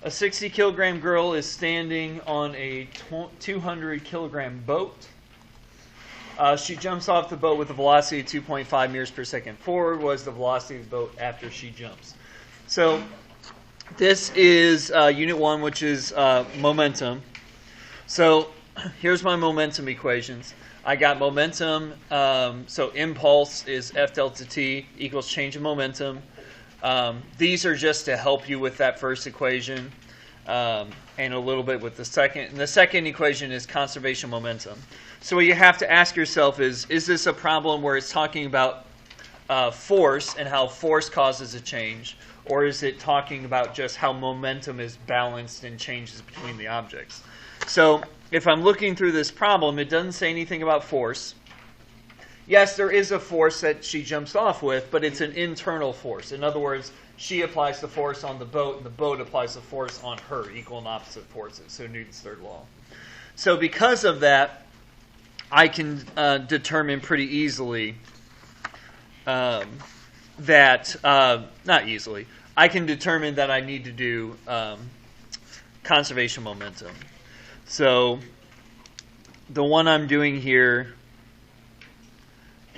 A 60 kilogram girl is standing on a 200 kilogram boat. She jumps off the boat with a velocity of 2.5 meters per second forward was the velocity of the boat after she jumps. So this is unit 1, which is momentum. So here's my momentum equations. I got momentum, so impulse is F delta T equals change of momentum. These are just to help you with that first equation and a little bit with the second. And the second equation is conservation momentum. So what you have to ask yourself is this a problem where it's talking about force and how force causes a change? Or is it talking about just how momentum is balanced and changes between the objects? So if I'm looking through this problem, it doesn't say anything about force. Yes, there is a force that she jumps off with, but it's an internal force. In other words, she applies the force on the boat, and the boat applies the force on her, equal and opposite forces, so Newton's third law. So because of that, I can determine pretty easily that, not easily, I can determine that I need to do conservation momentum. So the one I'm doing here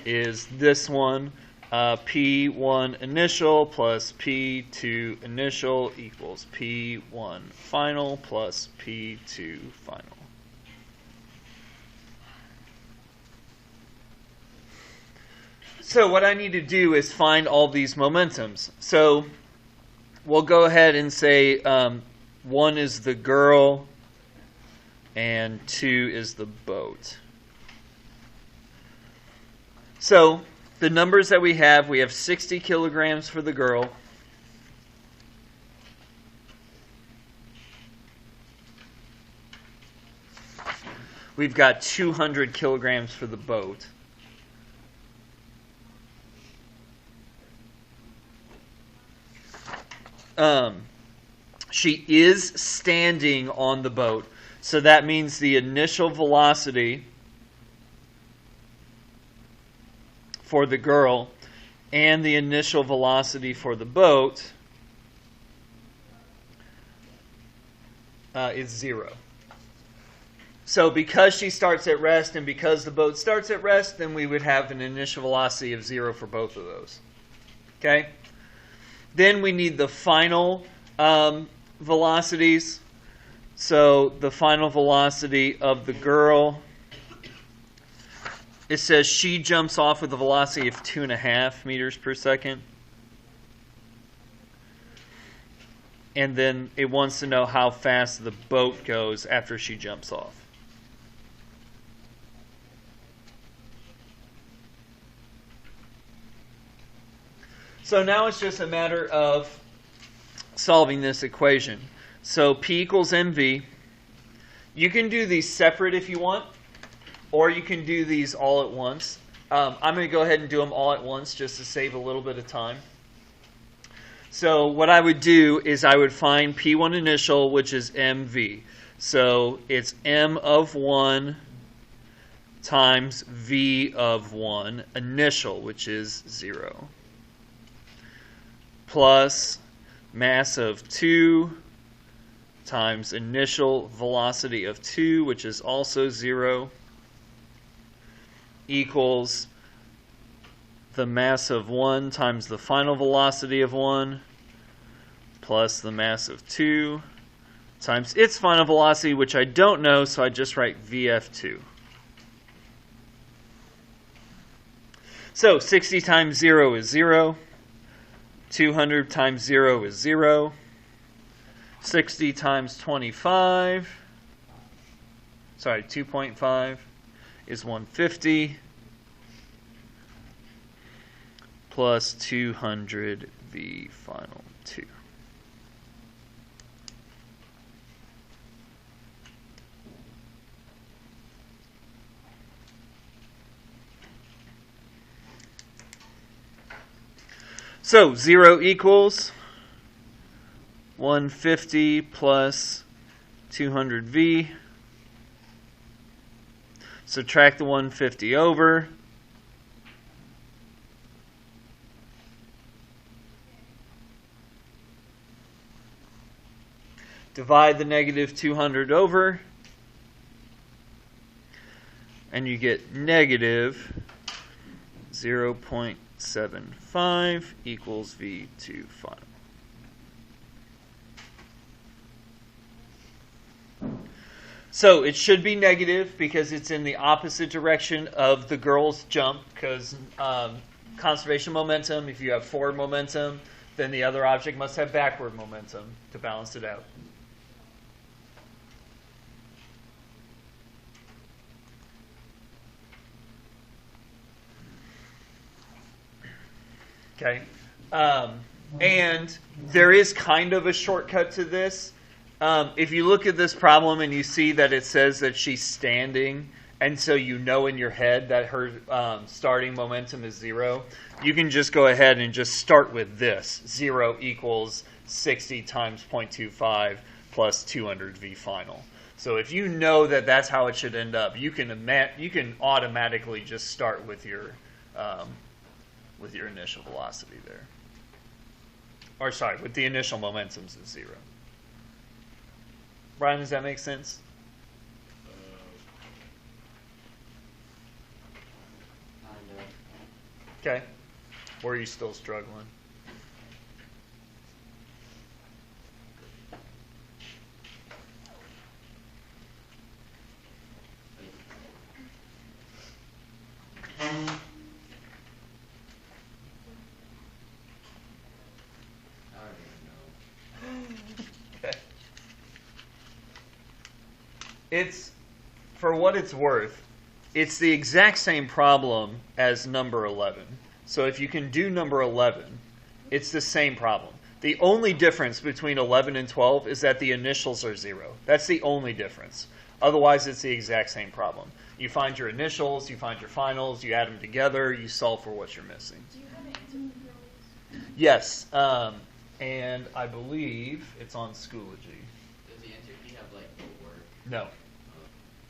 is this one, P1 initial plus P2 initial equals P1 final plus P2 final. So what I need to do is find all these momentums. So we'll go ahead and say 1 is the girl and 2 is the boat. So the numbers that we have 60 kilograms for the girl. We've got 200 kilograms for the boat. She is standing on the boat, so that means the initial velocity for the girl and the initial velocity for the boat is 0. So because she starts at rest and because the boat starts at rest, then we would have an initial velocity of 0 for both of those. Okay? Then we need the final velocities. So the final velocity of the girl, it says she jumps off with a velocity of 2.5 meters per second. And then it wants to know how fast the boat goes after she jumps off. So now it's just a matter of solving this equation. So P equals mv. You can do these separate if you want, or you can do these all at once. I'm going to go ahead and do them all at once just to save a little bit of time. So what I would do is I would find P1 initial, which is mv. So it's m of 1 times v of 1 initial, which is 0. Plus mass of 2 times initial velocity of 2, which is also 0, equals the mass of 1 times the final velocity of 1 plus the mass of 2 times its final velocity, which I don't know, so I just write VF2. So 60 times 0 is 0. 200 times 0 is 0. 60 times 25, sorry, 2.5 is 150 plus 200 V final 2. So 0 equals 150 plus 200V. Subtract the 150 over. Divide the negative 200 over, and you get negative 0.75 equals V2 final. So it should be negative because it's in the opposite direction of the girl's jump, because conservation momentum, if you have forward momentum, then the other object must have backward momentum to balance it out. Okay. And there is kind of a shortcut to this. If you look at this problem and you see that it says that she's standing, and so you know in your head that her starting momentum is 0, you can just go ahead and just start with this. 0 equals 60 times 0.25 plus 200 V final. So if you know that that's how it should end up, you can automatically just start with your initial velocity there. Or sorry, with the initial momentums of 0. Brian, does that make sense? Okay. Or are you still struggling? It's, for what it's worth, it's the exact same problem as number 11. So if you can do number 11, it's the same problem. The only difference between 11 and 12 is that the initials are 0. That's the only difference. Otherwise, it's the exact same problem. You find your initials, you find your finals, you add them together, you solve for what you're missing. Do you have an answer for those? Yes, and I believe it's on Schoology. Does the answer key have, like, the work? No.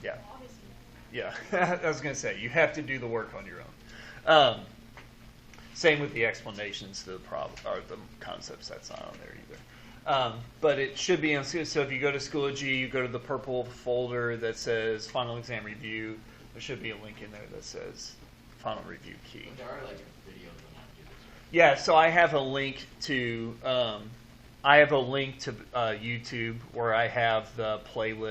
Yeah. Obviously. Yeah, I was going to say, you have to do the work on your own. Same with the explanations to the problem or the concepts. That's not on there either. But it should be on. So if you go to Schoology, you go to the purple folder that says Final Exam Review. There should be a link in there that says Final Review Key. But there are, like, videos on how to do this, right? Yeah. So I have a link to. YouTube where I have the playlist